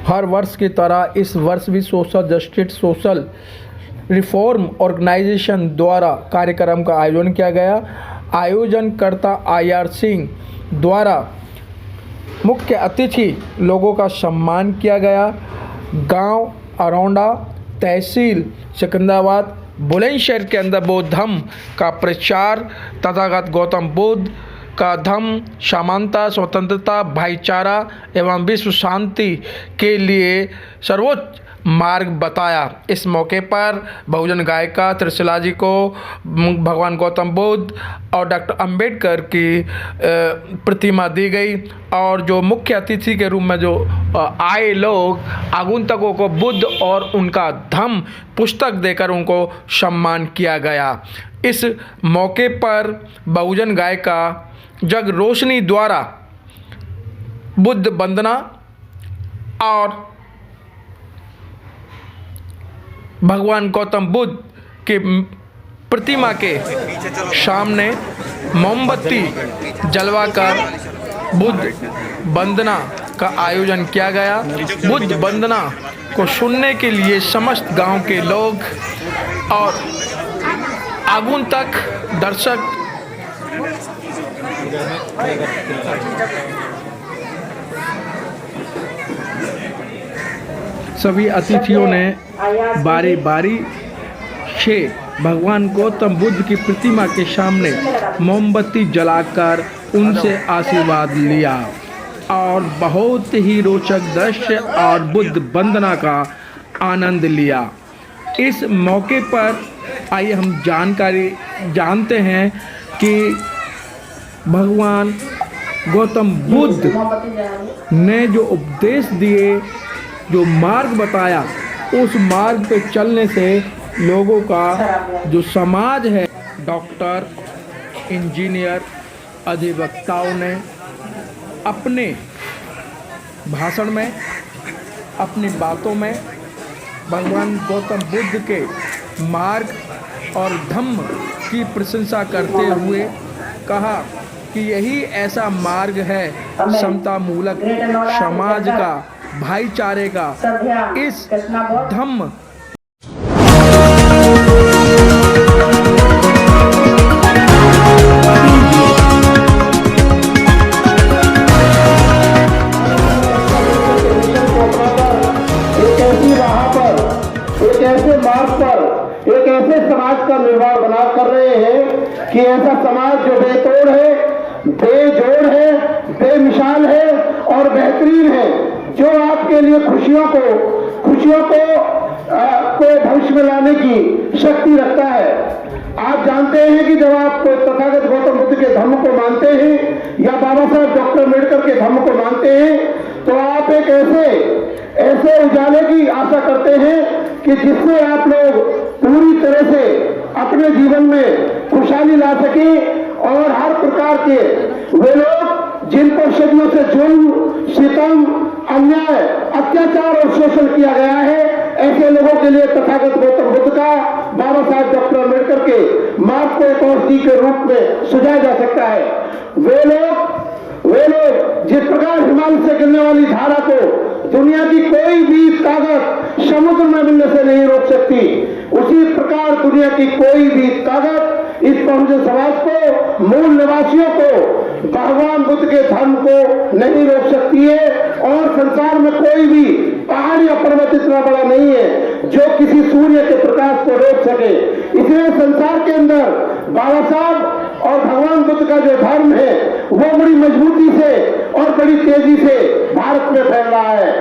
हर वर्ष की तरह इस वर्ष भी social justice social reform organisation द्वारा कार्यक्रम का आयोजन किया गया। आयोजनकर्ता IR सिंह द्वारा मुख्य अतिथि लोगों का सम्मान किया गया। गांव अरौंडा, तहसील सिकंदराबाद, बुलंदशहर के अंदर बौद्ध धर्म का प्रचार, तथागत गौतम बुद्ध का धम्म समानता, स्वतंत्रता, भाईचारा एवं विश्व शांति के लिए सर्वोच्च मार्ग बताया। इस मौके पर बहुजन गायिका त्रिशला जी को भगवान गौतम बुद्ध और डॉक्टर अंबेडकर की प्रतिमा दी गई और जो मुख्य अतिथि के रूप में जो आए लोग आगंतुकों को बुद्ध और उनका धम्म पुस्तक देकर उनको सम्मान किया गया। इस मौके पर बहुजन गायिका जग रोशनी द्वारा बुद्ध वंदना और भगवान गौतम बुद्ध की प्रतिमा के सामने मोमबत्ती जलवाकर बुद्ध वंदना का आयोजन किया गया। बुद्ध वंदना को सुनने के लिए समस्त गांव के लोग और आगंतुक दर्शक सभी अतिथियों ने बारी बारी से भगवान गौतम बुद्ध की प्रतिमा के सामने मोमबत्ती जलाकर उनसे आशीर्वाद लिया और बहुत ही रोचक दृश्य और बुद्ध वंदना का आनंद लिया। इस मौके पर आइए हम जानते हैं कि भगवान गौतम बुद्ध ने जो उपदेश दिए, जो मार्ग बताया, उस मार्ग पे चलने से लोगों का जो समाज है, डॉक्टर, इंजीनियर, अधिवक्ताओं ने अपने भाषण में, अपनी बातों में भगवान गौतम बुद्ध के मार्ग और धम्म की प्रशंसा करते हुए कहा कि यही ऐसा मार्ग है समतामूलक समाज का, भाईचारे का। इस धम्म एक ऐसे मार्ग पर एक ऐसे समाज का निर्माण बना कर रहे हैं कि ऐसा समाज जो बेतोड़ है, बेजोड़ है, बेमिसाल है और बेहतरीन है, जो आपके लिए खुशियों को भविष्य में लाने की शक्ति रखता है। आप जानते हैं कि जब आप तथागत गौतम बुद्ध के धर्म को मानते हैं या बाबा साहब डॉक्टर अम्बेडकर के धर्म को मानते हैं तो आप एक ऐसे उजाले की आशा करते हैं कि जिससे आप लोग पूरी तरह से अपने जीवन में खुशहाली ला सके और हर प्रकार के वे लोग जिन पर सदियों से जुल्म, सितम, अन्याय, अत्याचार और शोषण किया गया है, ऐसे लोगों के लिए तथागत गौतम बुद्ध का, बाबा साहब डॉक्टर अम्बेडकर के मार्ग को एक औषधि के रूप में सुझाया जा सकता है। वे लोग जिस प्रकार हिमालय से गिरने वाली धारा को दुनिया की कोई भी ताकत समुद्र में मिलने से नहीं रोक सकती, उसी प्रकार दुनिया की कोई भी ताकत इस बहुजन समाज को, मूल निवासियों को, भगवान बुद्ध के धर्म को नहीं रोक सकती है। और संसार में कोई भी पहाड़ या पर्वत इतना बड़ा नहीं है जो किसी सूर्य के प्रकाश को रोक सके। इसलिए संसार के अंदर बाबा साहब और भगवान बुद्ध का जो धर्म है वो बड़ी मजबूती से और बड़ी तेजी से भारत में फैल रहा है।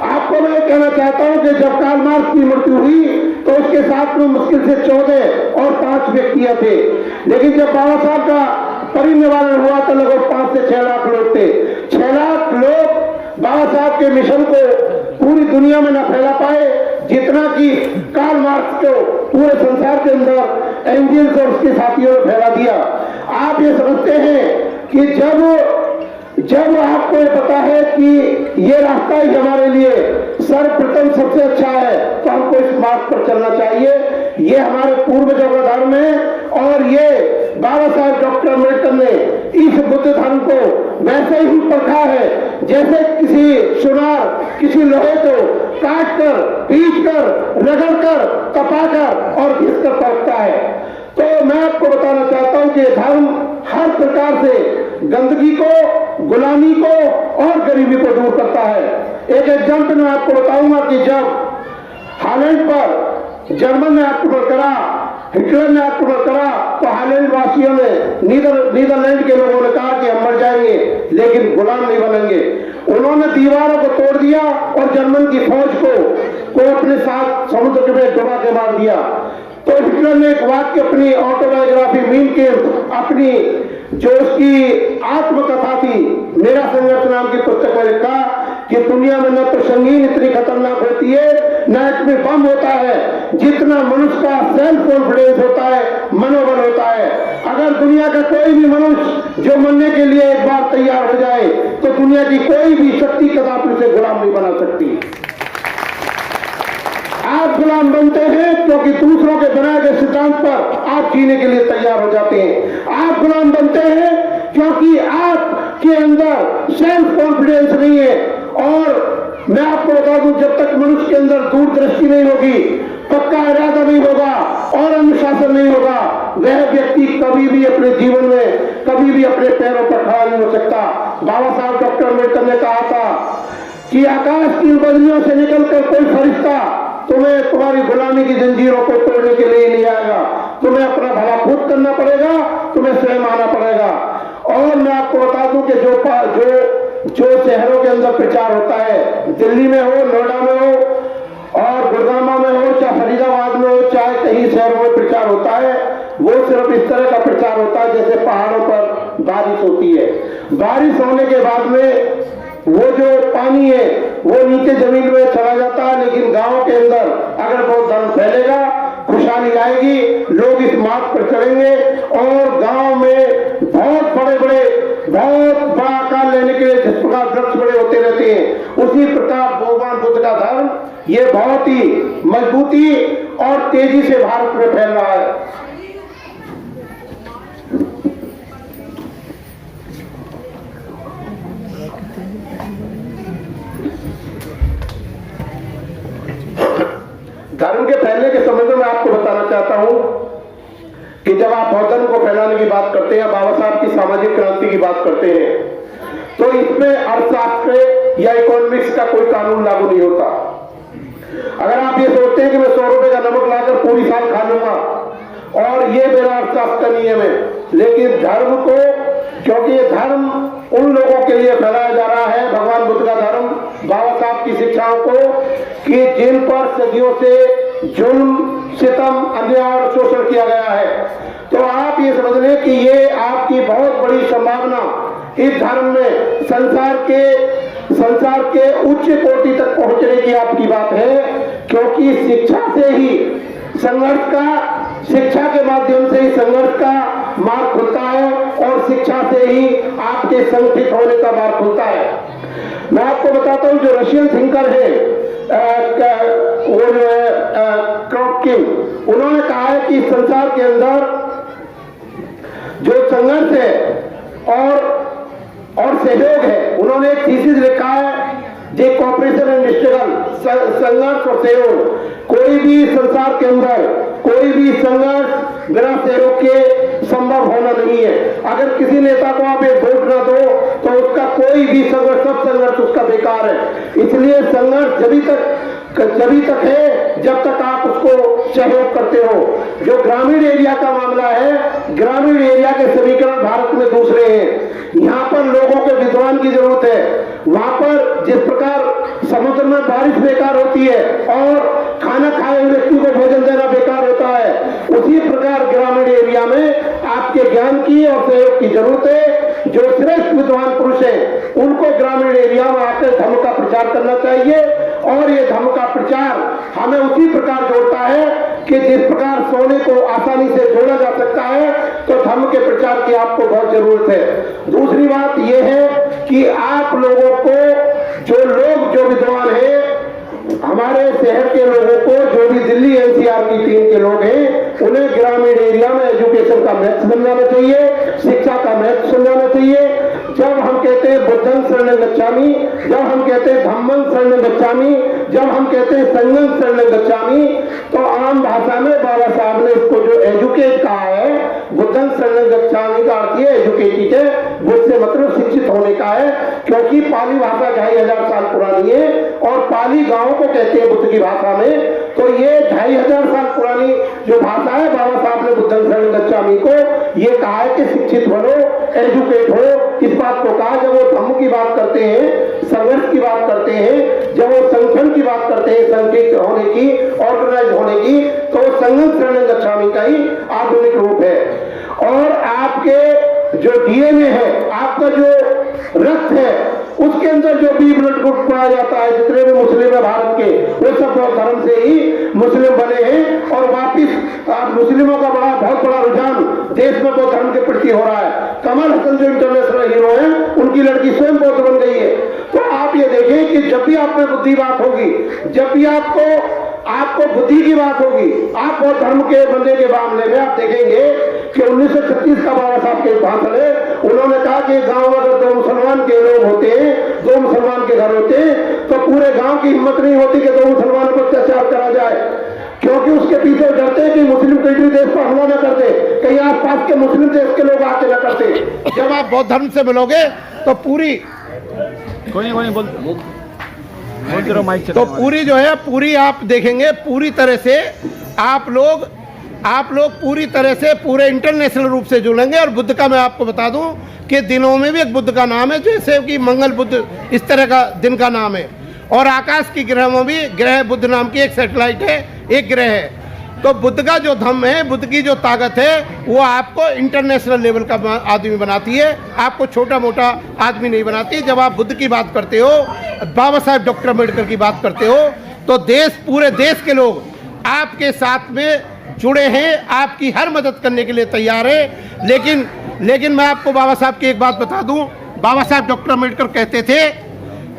आपको मैं कहना चाहता हूं कि जब कार्ल मार्क्स की मृत्यु हुई तो उसके साथ में मुश्किल से 14 और 5 व्यक्तियां थे, लेकिन जब बाबा साहब का परिनिर्वाण हुआ तो लगभग 5 से 6 लाख लोग थे। 6 लाख लोग बाबा साहब के मिशन को पूरी दुनिया में न फैला पाए जितना कि कार्ल मार्क्स को पूरे संसार के अंदर एंजल्स और उसके साथियों ने फैला दिया। आप ये समझते हैं कि जब आपको ये पता है कि ये रास्ता ही हमारे लिए सर्वप्रथम सबसे अच्छा है तो हमको इस मार्ग पर चलना चाहिए। ये हमारे पूर्वजों का धर्म है और ये बाबा साहब डॉक्टर अम्बेडकर ने इस बुद्ध धर्म को वैसे ही परखा है जैसे किसी सुनार किसी लोहे को काट कर, पीट कर, रगड़ कर, तपा कर और घिस कर परखता है। तो मैं आपको बताना चाहता हूं कि धर्म हर प्रकार से गंदगी को, गुलामी को और गरीबी को दूर करता है। एक एग्जाम्पल मैं आपको बताऊंगा कि जब हालैंड पर जर्मन ने आक्रमण करा, हिटलर ने आक्रमण करा, तो हालैंड वासियों ने, नीदरलैंड के लोगों ने कहा कि हम मर जाएंगे लेकिन गुलाम नहीं बनेंगे। उन्होंने दीवारों को तोड़ दिया और जर्मन की फौज को अपने साथ समुद्र में डुबा के मार दिया। तो हिटलर ने एक वाक्य अपनी ऑटोबायोग्राफी मीन के अपनी जो उसकी आत्मकथा थी मेरा संघर्ष नाम की पुस्तक में लिखा कि दुनिया में न तो संगीन इतनी खतरनाक होती है न इसमें बम होता है जितना मनुष्य का सेल्फ कॉन्फिडेंस होता है, मनोबल होता है। अगर दुनिया का कोई भी मनुष्य जो मरने के लिए एक बार तैयार हो जाए तो दुनिया की कोई भी शक्ति कदापि उसे गुलाम नहीं बना सकती। आप गुलाम बनते हैं क्योंकि दूसरों के बनाए गए सिद्धांत पर आप जीने के लिए तैयार हो जाते हैं। आप गुलाम बनते हैं क्योंकि आपके अंदर सेल्फ कॉन्फिडेंस नहीं है। और मैं आपको बता दूं, जब तक मनुष्य के अंदर दूरदृष्टि नहीं होगी, पक्का इरादा नहीं होगा और अनुशासन नहीं होगा, वह व्यक्ति कभी भी अपने जीवन में कभी भी अपने पैरों पर खड़ा नहीं हो सकता। बाबा साहब डॉक्टर अम्बेडकर ने कहा था कि आकाश की बदलियों से निकलकर कोई फरिश्ता तुम्हें तुम्हारी गुलामी की जंजीरों को तोड़ने के लिए नहीं आएगा। तुम्हें अपना भला खुद करना पड़ेगा, तुम्हें स्वयं आना पड़ेगा। और मैं आपको बता दूं कि जो शहरों के अंदर प्रचार होता है, दिल्ली में हो, नोएडा में हो और गुड़गांव में हो, चाहे फरीदाबाद में हो, चाहे कहीं शहरों में प्रचार होता है, वो सिर्फ इस तरह का प्रचार होता है जैसे पहाड़ों पर बारिश होती है। बारिश होने के बाद में वो जो पानी है वो नीचे जमीन में चला जाता है, लेकिन गांव के अंदर अगर वो धर्म फैलेगा, खुशहाली आएगी, लोग इस मार्ग पर चलेंगे और गांव में बहुत बड़ा आकार लेने के लिए जिस प्रकार वृक्ष बड़े होते रहते हैं, उसी प्रकार भगवान बुद्ध का धर्म ये बहुत ही मजबूती और तेजी से भारत में फैल रहा है। धर्म के फैलने के संबंध में आपको बताना चाहता हूं कि जब आप बौद्ध धर्म को फैलाने की बात करते हैं, बाबा साहब की सामाजिक क्रांति की बात करते हैं, तो इसमें अर्थशास्त्र या इकोनॉमिक्स का कोई कानून लागू नहीं होता। अगर आप ये सोचते हैं कि मैं 100 रुपए का नमक लाकर पूरी साल खा लूंगा और ये मेरा अर्थशास्त्र का नियम है, लेकिन धर्म को, क्योंकि ये धर्म उन लोगों के लिए फैलाया जा रहा है, भगवान बुद्ध का धर्म, बाबा साहब की शिक्षाओं को, कि जिन पर सदियों से जुल्म, सितम, अन्याय और शोषण किया गया है। तो आप ये समझ लें कि ये आपकी बहुत बड़ी संभावना इस धर्म में संसार के उच्च कोटि तक पहुंचने की आपकी बात है, क्योंकि शिक्षा के माध्यम से ही संघर्ष का मार्ग खुलता है और शिक्षा से ही आपके संगठित होने का मार्ग खुलता है। मैं आपको बताता हूं, जो रशियन थिंकर है वो जो है क्रॉपकिन, उन्होंने कहा है कि संसार के अंदर जो संघर्ष है और सहयोग है, उन्होंने एक थीसिस लिखा है, जे कॉपरेशन एंड स्ट्रगल, संघर्ष और सहयोग। कोई भी संसार के अंदर कोई भी संघर्ष बिना सहयोग के संभव होना नहीं है। अगर किसी नेता को आप एक वोट ना दो तो उसका कोई भी सब संघर्ष उसका बेकार है। इसलिए संघर्ष जभी तक है जब तक आप उसको सहयोग करते हो। जो ग्रामीण एरिया का मामला है, ग्रामीण एरिया के समीकरण भारत में दूसरे हैं। यहाँ पर लोगों के विद्वान की जरूरत है। वहां पर जिस प्रकार समुद्र में बारिश बेकार होती है और खाना खाए हुए व्यक्ति को भोजन देना बेकार होता है, उसी प्रकार ग्रामीण एरिया में आपके ज्ञान की और सहयोग की जरूरत है। जो श्रेष्ठ विद्वान पुरुष हैं उनको ग्रामीण एरिया में आकर धर्म का प्रचार करना चाहिए और ये धर्म का प्रचार हमें उसी प्रकार जोड़ता है कि जिस प्रकार सोने को आसानी से जोड़ा जा सकता है, तो धर्म के प्रचार की आपको बहुत जरूरत है। दूसरी बात यह है कि आप लोगों को जो विद्वान है, हमारे शहर के लोगों को, जो भी दिल्ली एनसीआर की टीम के लोग हैं, उन्हें ग्रामीण एरिया में एजुकेशन का महत्व समझाना चाहिए, शिक्षा का महत्व समझाना चाहिए। जब हम कहते हैं बुद्धं शरणं गच्छामि, जब हम कहते हैं धम्मं शरणं गच्छामि, जब हम कहते हैं संघं शरणं गच्छामि, तो आम भाषा में बाबा साहब ने इसको जो एजुकेट कहा है, बुद्धं शरणं गच्छामि का अर्थ ये एजुकेटेड है, बुद्ध से मतलब शिक्षित होने का है, क्योंकि पाली भाषा 2500 साल पुरानी है और पाली गांव को कहते हैं बुद्ध की भाषा में। तो ये 2500 साल पुरानी जो भाषा है, बाबा साहब ने बुद्धं शरणं गच्छामि को ये कहा है कि शिक्षित बनो, एजुकेट हो। इस बात को कहा जब वो धम्म की बात करते हैं, संघर्ष की बात करते हैं, जब वो संगठन की बात करते हैं, संगठित होने की, ऑर्गेनाइज होने की, तो संघं शरणं गच्छामि का ही आधुनिक रूप है। और आपके जो डीएनए है, आपका जो रक्त है, उसके अंदर जो भी ब्लड ग्रुप पाया जाता है, जितने भी मुस्लिम है भारत के, वो सब बौद्ध धर्म से ही मुस्लिम बने हैं। और वापिस मुस्लिमों का बहुत बड़ा रुझान देश में बौद्ध धर्म के प्रति हो रहा है। कमल हसन जो इंटरनेशनल हीरो हैं, उनकी लड़की स्वयं बौद्ध बन गई है। तो आप ये देखें कि जब भी आप में बुद्धि बात होगी, जब भी आपको बुद्धि की बात होगी, आप बौद्ध धर्म के बनने के मामले में आप देखेंगे कि 1936 का बाबा साहब के भाषण है, उन्होंने कहा कि गांव में अगर 2 मुसलमान के लोग होते हैं, 2 मुसलमान के घर होते हैं, तो पूरे गांव की हिम्मत नहीं होती कि 2 मुसलमानों पर अत्याचार करा जाए, क्योंकि उसके पीछे डरते हैं कि मुस्लिम कंट्री देश पर हमला न कर दे, कहीं आसपास के मुस्लिम देश के लोग आके न करते। जब आप बौद्ध धर्म से मिलोगे तो पूरी तो पूरी जो है पूरी आप देखेंगे, पूरी तरह से आप लोग पूरी तरह से पूरे इंटरनेशनल रूप से जुड़ेंगे। और बुद्ध का मैं आपको बता दूं कि दिनों में भी एक बुद्ध का नाम है, जैसे कि मंगल बुद्ध इस तरह का दिन का नाम है। और आकाश की ग्रह में भी ग्रह बुद्ध नाम की एक सैटेलाइट है, एक ग्रह है। तो बुद्ध का जो धम्म है, बुद्ध की जो ताकत है, वो आपको इंटरनेशनल लेवल का आदमी बनाती है, आपको छोटा मोटा आदमी नहीं बनाती। जब आप बुद्ध की बात करते हो, बाबा साहब डॉक्टर अम्बेडकर की बात करते हो, तो पूरे देश के लोग आपके साथ में जुड़े हैं, आपकी हर मदद करने के लिए तैयार है। लेकिन मैं आपको बाबा साहब की एक बात बता दूं, बाबा साहब डॉक्टर अम्बेडकर कहते थे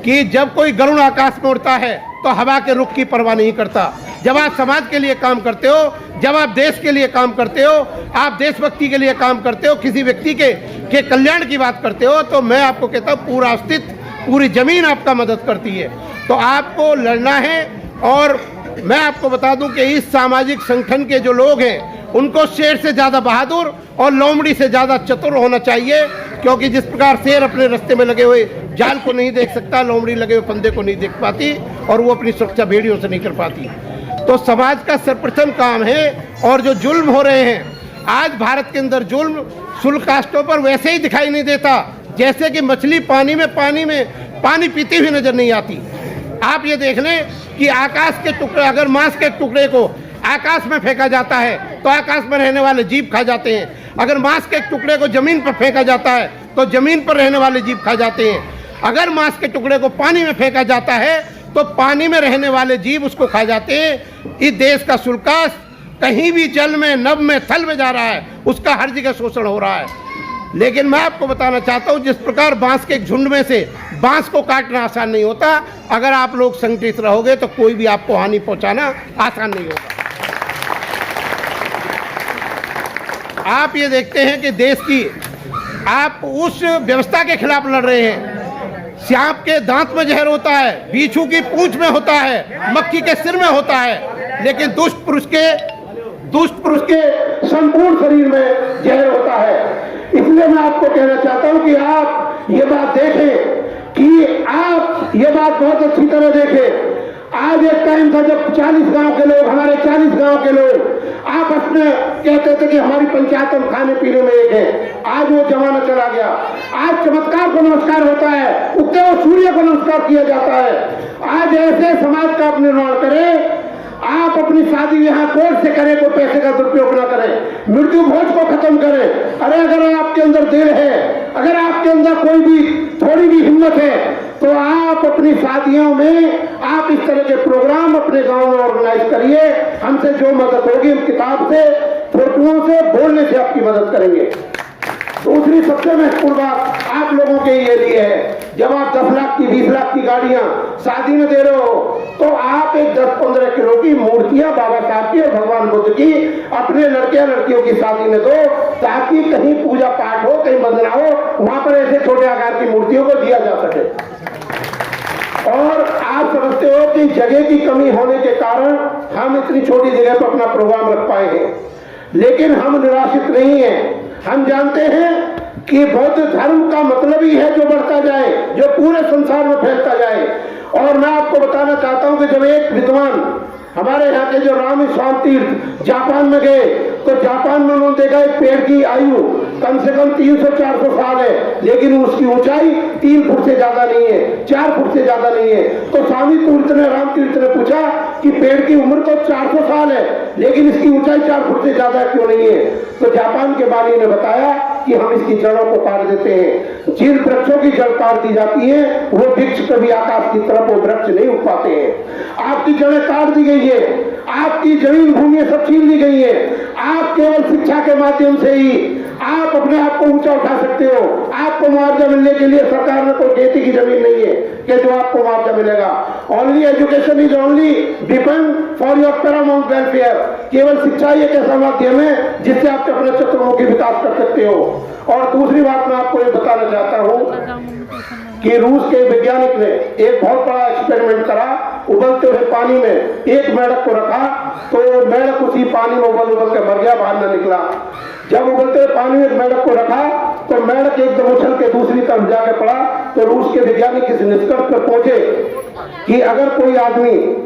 कि जब कोई गरुड़ आकाश में उड़ता है तो हवा के रुख की परवाह नहीं करता। जब आप समाज के लिए काम करते हो, जब आप देश के लिए काम करते हो, आप देशभक्ति के लिए काम करते हो, किसी व्यक्ति के कल्याण की बात करते हो, तो मैं आपको कहता हूँ पूरा अस्तित्व, पूरी जमीन आपका मदद करती है। तो आपको लड़ना है। और मैं आपको बता दूं कि इस सामाजिक संगठन के जो लोग हैं, उनको शेर से ज़्यादा बहादुर और लोमड़ी से ज़्यादा चतुर होना चाहिए, क्योंकि जिस प्रकार शेर अपने रास्ते में लगे हुए जाल को नहीं देख सकता, लोमड़ी लगे हुए फंदे को नहीं देख पाती, और वो अपनी सुरक्षा भेड़ियों से नहीं कर पाती। तो समाज का सर्वप्रथम काम है। और जो जुल्म हो रहे हैं आज भारत के अंदर, जुल्म शुल्क कास्टों पर वैसे ही दिखाई नहीं देता जैसे कि मछली पानी पीती हुई नजर नहीं आती। आप ये देख लें कि आकाश के टुकड़े, अगर मांस के टुकड़े को आकाश में फेंका जाता है तो आकाश में रहने वाले जीव खा जाते हैं। अगर मांस के टुकड़े को जमीन पर फेंका जाता है तो जमीन पर रहने वाले जीव खा जाते हैं। अगर मांस के टुकड़े को पानी में फेंका जाता है तो पानी में रहने वाले जीव उसको खा जाते हैं। इस देश का शुल्कास कहीं भी जल में, नभ में, थल में जा रहा है, उसका हर जगह शोषण हो रहा है। लेकिन मैं आपको बताना चाहता हूं, जिस प्रकार बांस के एक झुंड में से बांस को काटना आसान नहीं होता, अगर आप लोग संगठित रहोगे तो कोई भी आपको हानि पहुंचाना आसान नहीं होगा। आप ये देखते हैं कि देश की आप उस व्यवस्था के खिलाफ लड़ रहे हैं। सांप के दांत में जहर होता है, बिच्छू की पूंछ में होता है, मक्खी के सिर में होता है, लेकिन दुष्ट पुरुष के संपूर्ण शरीर में जहर होता है। इसलिए मैं आपको कहना चाहता हूं कि आप ये बात देखें, कि आप ये बात बहुत अच्छी तरह देखें। आज एक टाइम था जब 40 गांव के लोग, हमारे 40 गांव के लोग आपस में कहते थे कि हमारी पंचायत हम खाने पीने में एक है। आज वो जमाना चला गया। आज चमत्कार को नमस्कार होता है, उगते हुए सूर्य को नमस्कार किया जाता है। आज ऐसे समाज का आप निर्माण करें, आप अपनी शादी यहाँ कोर्ट से करें, कोई पैसे का दुरुपयोग ना करें, मृत्यु भोज को खत्म करें। अरे अगर आपके अंदर दिल है, अगर आपके अंदर कोई भी थोड़ी भी हिम्मत है, तो आप अपनी शादियों में आप इस तरह के प्रोग्राम अपने गांव में ऑर्गेनाइज करिए। हमसे जो मदद होगी हम किताब से, फोटोओं से, बोलने से आपकी मदद करेंगे। दूसरी सबसे महत्वपूर्ण बात आप लोगों के लिए है, जब आप 10 लाख की 20 लाख की गाड़ियां शादी में दे रहे हो, तो आप एक 10-15 किलो की मूर्तियां बाबा साहब की और भगवान बुद्ध की अपने लड़के लड़कियों की शादी में दो, ताकि कहीं पूजा पाठ हो, कहीं वंदना हो, वहां पर ऐसे छोटे आकार की मूर्तियों को दिया जा सके। और आप समझते हो कि जगह की कमी होने के कारण हम इतनी छोटी जगह पर अपना प्रोग्राम रख पाए हैं, लेकिन हम निराशित नहीं हैं। हम जानते हैं कि बौद्ध धर्म का मतलब ही है जो बढ़ता जाए, जो पूरे संसार में फैलता जाए। और मैं आपको बताना चाहता हूं कि जब एक विद्वान हमारे यहाँ के जो रामेश्वरम तीर्थ जापान में गए, तो जापान में उन्होंने देखा एक पेड़ की आयु कम से कम 300-400 साल है, लेकिन उसकी ऊंचाई 3 फुट से ज्यादा नहीं है, 4 फुट से ज्यादा नहीं है। तो स्वामी तीर्थ ने, राम तीर्थ ने पूछा कि पेड़ की उम्र तो 400 साल है, लेकिन इसकी ऊंचाई 4 फुट से ज्यादा क्यों नहीं है? तो जापान के बानी ने बताया कि हम इसकी जड़ों को काट देते हैं। जिन वृक्षों की जड़ काट दी जाती है, वो वृक्ष कभी आकाश की तरफ वो वृक्ष नहीं उग पाते हैं। आपकी जड़ें काट दी गई है, आपकी जमीन भूमि सब छीन ली गई है। आप केवल शिक्षा के माध्यम से ही आप अपने आप को ऊंचा उठा सकते हो। आपको मुआवजा मिलने के लिए सरकार में कोई खेती की जमीन नहीं है कि जो आपको मुआवजा मिलेगा। Only education is only weapon for your Paramount welfare. केवल शिक्षा ही एक ऐसा माध्यम है जिससे आप अपने चतुर्मुखी विकास कर सकते हो। और दूसरी बात मैं आपको ये बताना चाहता हूँ कि रूस के वैज्ञानिक ने एक बहुत बड़ा एक्सपेरिमेंट करा। उबलते हुए पानी में एक मेढक को रखा, तो मेढक उसी पानी में उबल उबल के मर गया, बाहर न निकला। जब उबलते हुए पानी में एक मेढक को रखा, तो मेढक एकदम उछल के दूसरी तरफ जाके पड़ा। तो रूस के वैज्ञानिक इस निष्कर्ष पर पहुंचे कि अगर कोई आदमी,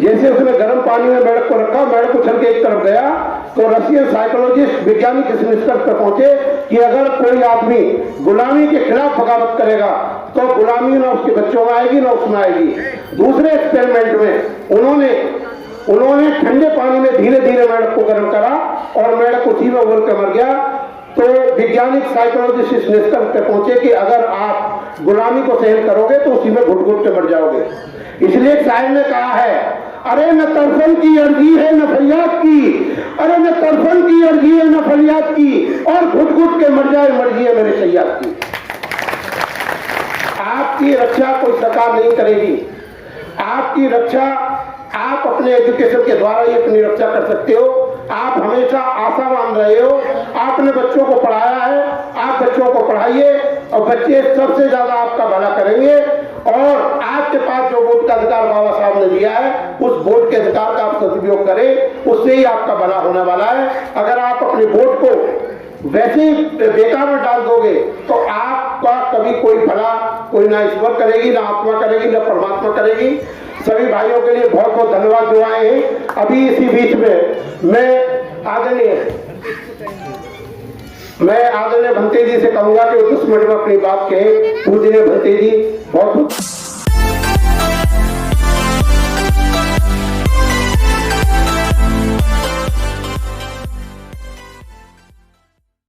जैसे उसने गर्म पानी में मेढक को रखा, मेढक उछल के एक तरफ गया, तो रशियन साइकोलॉजिस्ट वैज्ञानिक इस निष्कर्ष पर पहुंचे कि अगर कोई आदमी गुलामी के खिलाफ बगावत करेगा, तो गुलामी ना उसके बच्चों में आएगी ना उसमें आएगी। दूसरे एक्सपेरिमेंट में उन्होंने ठंडे पानी में धीरे धीरे मेढक को गर्म करा और मेढक उसी में उबल कर मर गया। तो वैज्ञानिक साइकोलॉजिस्ट इस निष्कर्ष पर पहुंचे कि अगर आप गुलामी को सहन करोगे तो उसी में घुट घुट के मर जाओगे। इसलिए शायर ने कहा है, अरे न तरफन की अर्जी है न फरियाद की, अरे न तरफन की अर्जी है न फरियाद की, और घुट घुट के मर जाए मर्जी है मेरे सैयाद की। आपकी रक्षा कोई सरकार नहीं करेगी। आपकी रक्षा आप अपने एजुकेशन के द्वारा ही अपनी रक्षा कर सकते हो। आप हमेशा आशावान रहे हो, आपने बच्चों को पढ़ाया है, आप बच्चों को पढ़ाइए और बच्चे सबसे ज्यादा आपका भला करेंगे। और आपके पास जो वोट का अधिकार बाबा साहब ने दिया है, उस वोट के अधिकार का आप सदुपयोग करें, उससे ही आपका भला होने वाला है। अगर आप अपने वोट को वैसे ही बेकार में डाल दोगे तो आपका कभी कोई भला कोई ना ईश्वर करेगी, ना आत्मा करेगी, ना परमात्मा करेगी। सभी भाइयों के लिए बहुत बहुत धन्यवाद जो आए हैं। अभी इसी बीच में मैं आदरणीय भंते जी से कहूंगा कि 10 मिनट में अपनी बात कहें। पूजनीय भंते जी, बहुत बहुत